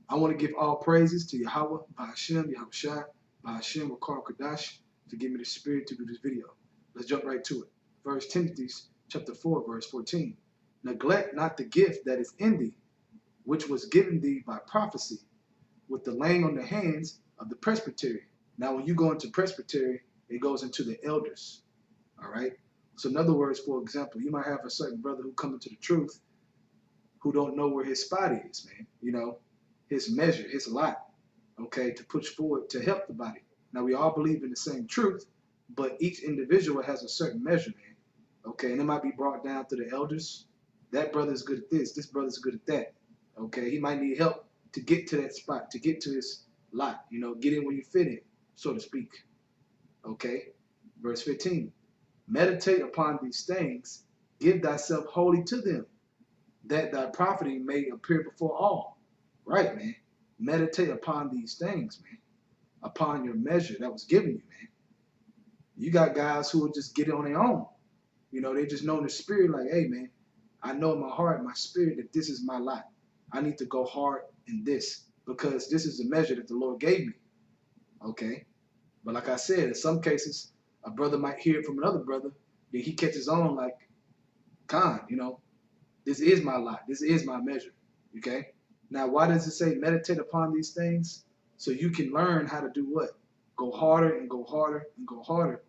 I want to give all praises to Yahweh, Bahashem, Yahushua, Bahashem, Wakar Kadash, to give me the spirit to do this video. Let's jump right to it. First Timothy chapter 4, verse 14. Neglect not the gift that is in thee, which was given thee by prophecy, with the laying on the hands of the presbytery. Now, when you go into presbytery, it goes into the elders. All right. So, in other words, for example, you might have a certain brother who come into the truth who don't know where his spot is, man. You know, his measure, his lot, okay, to push forward to help the body. Now, we all believe in the same truth, but each individual has a certain measure, man. Okay, and it might be brought down to the elders. That brother's good at this brother's good at that. Okay, he might need help to get to that spot, to get to his lot, you know, get in where you fit in, so to speak. Okay, verse 15. Meditate upon these things, give thyself wholly to them, that thy profiting may appear before all. Right, man. Meditate upon these things, man. Upon your measure that was given you, man. You got guys who will just get it on their own. You know, they just know in the spirit, like, hey, man, I know in my heart, my spirit, that this is my lot. I need to go hard in this because this is the measure that the Lord gave me. Okay? But like I said, in some cases, a brother might hear it from another brother, then he catches on like, Khan, you know, this is my lot. This is my measure. Okay? Now, why does it say meditate upon these things? So you can learn how to do what? Go harder and go harder and go harder.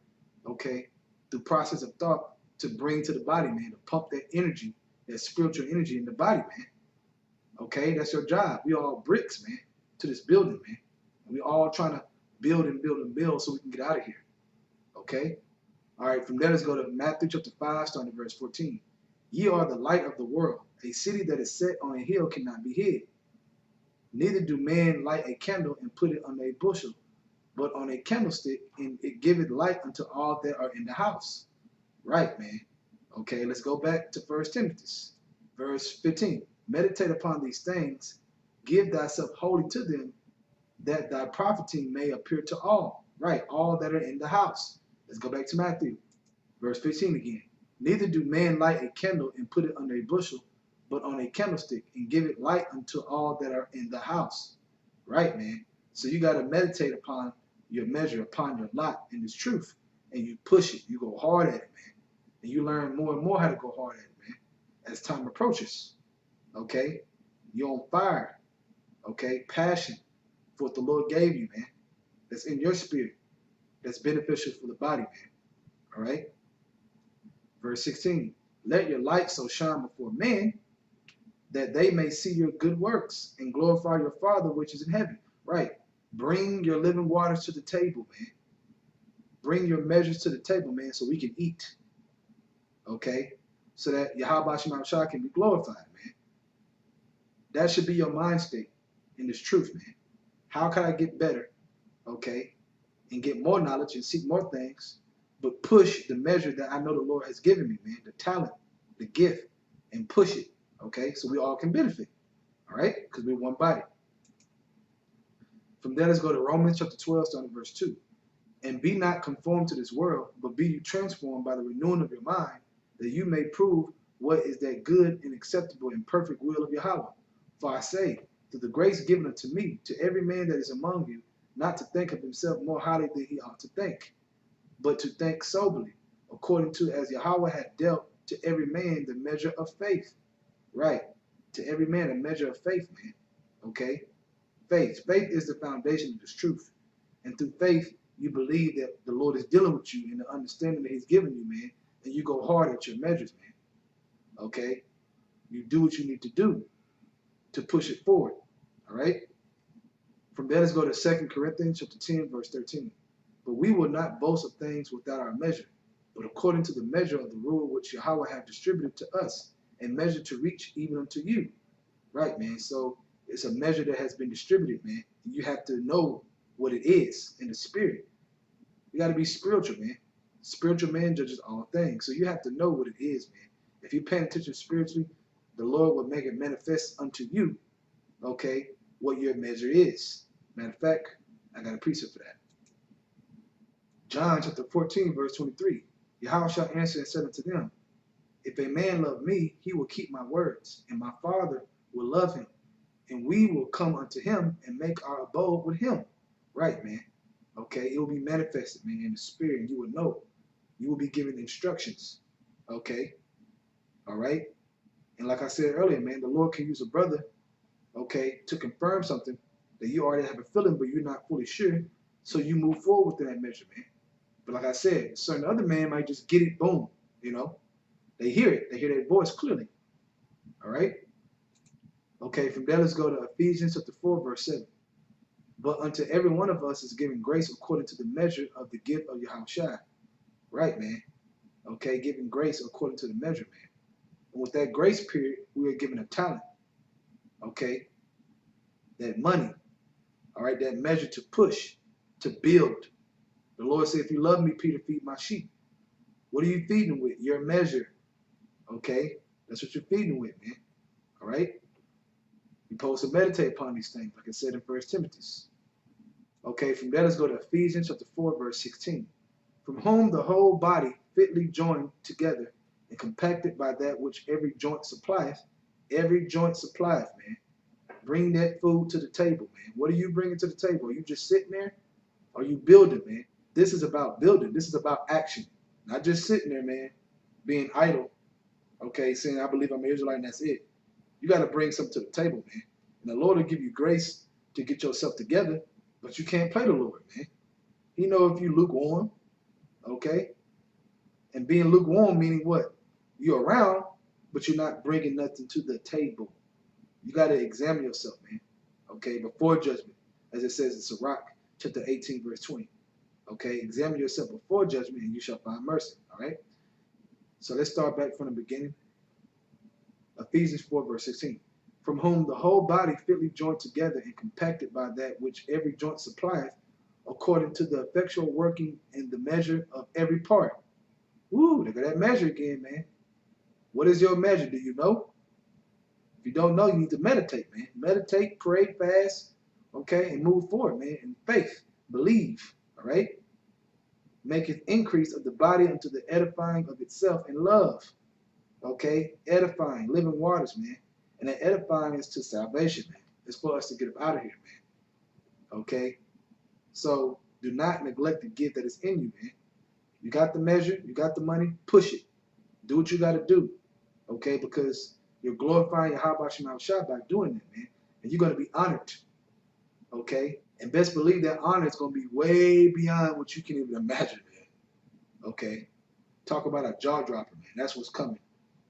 Okay? Through process of thought to bring to the body, man, to pump that energy, that spiritual energy in the body, man. Okay? That's your job. We all bricks, man, to this building, man. And we all trying to build and build and build so we can get out of here. Okay? All right, from there, let's go to Matthew chapter 5, starting at verse 14. Ye are the light of the world. A city that is set on a hill cannot be hid. Neither do men light a candle and put it on a bushel, but on a candlestick, and it giveth light unto all that are in the house. Right, man. Okay, let's go back to 1 Timothy, verse 15. Meditate upon these things, give thyself wholly to them, that thy profiting may appear to all. Right, all that are in the house. Let's go back to Matthew, verse 15 again. Neither do men light a candle and put it under a bushel, but on a candlestick, and give it light unto all that are in the house. Right, man? So you got to meditate upon your measure, upon your lot in this truth, and you push it. You go hard at it, man. And you learn more and more how to go hard at it, man, as time approaches. Okay? You're on fire. Okay? Passion for what the Lord gave you, man. That's in your spirit. That's beneficial for the body, man. All right? Verse 16, let your light so shine before men that they may see your good works and glorify your Father which is in heaven. Right. Bring your living waters to the table, man. Bring your measures to the table, man, so we can eat. Okay? So that Yahweh Shema Shah can be glorified, man. That should be your mind state in this truth, man. How can I get better, okay, and get more knowledge and seek more things, but push the measure that I know the Lord has given me, man, the talent, the gift, and push it, okay, so we all can benefit, all right, because we're one body. From there, let's go to Romans chapter 12, starting verse 2. And be not conformed to this world, but be you transformed by the renewing of your mind, that you may prove what is that good and acceptable and perfect will of Yahweh. For I say, through the grace given unto me, to every man that is among you, not to think of himself more highly than he ought to think, but to think soberly, according to as Yahweh hath dealt to every man the measure of faith. Right. To every man a measure of faith, man. Okay? Faith. Faith is the foundation of this truth. And through faith, you believe that the Lord is dealing with you in the understanding that he's given you, man. And you go hard at your measures, man. Okay? You do what you need to do to push it forward. All right? From there, let's go to 2 Corinthians chapter 10, verse 13. But we will not boast of things without our measure, but according to the measure of the rule which Yahweh hath distributed to us, and measure to reach even unto you. Right, man? So it's a measure that has been distributed, man. And you have to know what it is in the spirit. You got to be spiritual, man. Spiritual man judges all things. So you have to know what it is, man. If you're paying attention spiritually, the Lord will make it manifest unto you, okay, what your measure is. Matter of fact, I got a precept for that. John chapter 14, verse 23. Yahweh shall answer and said unto them, if a man love me, he will keep my words, and my Father will love him, and we will come unto him and make our abode with him. Right, man. Okay, it will be manifested, man, in the spirit, and you will know. You will be given instructions. Okay, all right. And like I said earlier, man, the Lord can use a brother, okay, to confirm something that you already have a feeling, but you're not fully sure. So you move forward within that measure, man. But like I said, a certain other man might just get it, boom, you know. They hear it, they hear that voice clearly. All right. Okay, from there let's go to Ephesians chapter 4, verse 7. But unto every one of us is given grace according to the measure of the gift of Yahushua. Right, man. Okay, giving grace according to the measure, man. And with that grace period, we are given a talent. Okay, that money. All right, that measure to push, to build. The Lord said, if you love me, Peter, feed my sheep. What are you feeding with? Your measure. Okay, that's what you're feeding with, man. All right. You're supposed to meditate upon these things, like I said in 1 Timothy. Okay, from there, let's go to Ephesians chapter 4, verse 16. From whom the whole body fitly joined together and compacted by that which every joint supplieth, man. Bring that food to the table, man. What are you bringing to the table? Are you just sitting there? Are you building, man? This is about building. This is about action. Not just sitting there, man, being idle, okay, saying, I believe I'm an Israelite and that's it. You got to bring something to the table, man. And the Lord will give you grace to get yourself together, but you can't play the Lord, man. He know if you lukewarm, okay? And being lukewarm meaning what? You're around, but you're not bringing nothing to the table. You got to examine yourself, man, okay, before judgment, as it says in Sirach, chapter 18, verse 20. Okay, examine yourself before judgment and you shall find mercy, all right? So let's start back from the beginning. Ephesians 4, verse 16. From whom the whole body fitly joined together and compacted by that which every joint supplieth, according to the effectual working in the measure of every part. Woo, look at that measure again, man. What is your measure? Do you know? If you don't know, you need to meditate, man. Meditate, pray, fast, okay, and move forward, man, in faith. Believe, all right? Maketh increase of the body unto the edifying of itself in love. Okay? Edifying, living waters, man. And that edifying is to salvation, man. It's for us to get up out of here, man. Okay? So do not neglect the gift that is in you, man. You got the measure, you got the money, push it. Do what you got to do. Okay? Because you're glorifying Yahweh Shema Shah by doing that, man. And you're going to be honored. Okay? And best believe that honor is going to be way beyond what you can even imagine, man. Okay? Talk about a jaw dropper, man. That's what's coming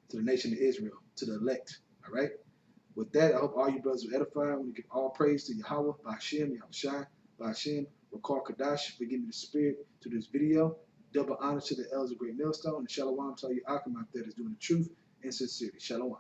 to the nation of Israel, to the elect. All right? With that, I hope all you brothers are edified. I want to give all praise to Yahweh, Ba'ashem, Yahushai, Ba'ashem, Rakar Kadash, for giving me the spirit to this video. Double honor to the elders of Great Millstone. And Shalom to all you Akim out there that's doing the truth and sincerity. Shalom.